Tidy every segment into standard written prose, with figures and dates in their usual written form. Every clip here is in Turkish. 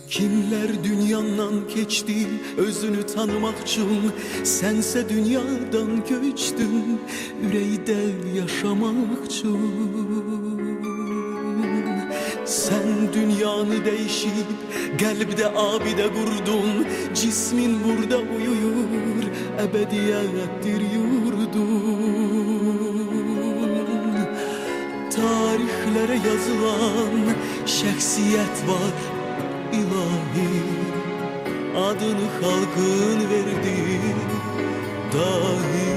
Kimler dünyandan keçti özünü tanımak için, sense dünyadan göçtün üreyde yaşamak için. Sen dünyanı değişip kalbde abide kurdun, cismin burada uyuyor, ebediyettir yurdun. Tarihlere yazılan şəxsiyyət var ilahi, adını halkın verdi dahi.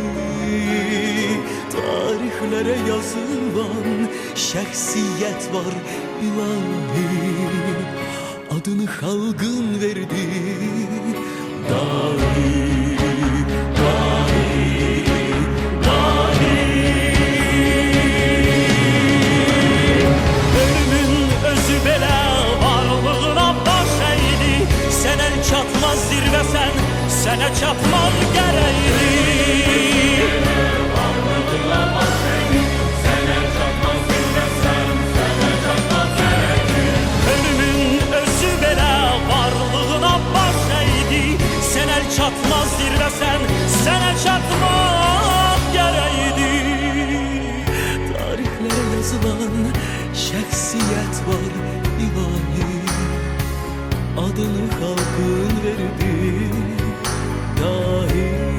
Tarihlere yazılan şəxsiyyət var ilahi, adını halkın verdi dahi. Çatmaz zirve sene çatmaz gereği. Ölümün özü belə varlığına baş əydi. Sen el çatmaz zirve sene çatmaz gereğiydi. Tarihlere yazılan şəxsiyyət var ilahi, adını halkın verdi dahi.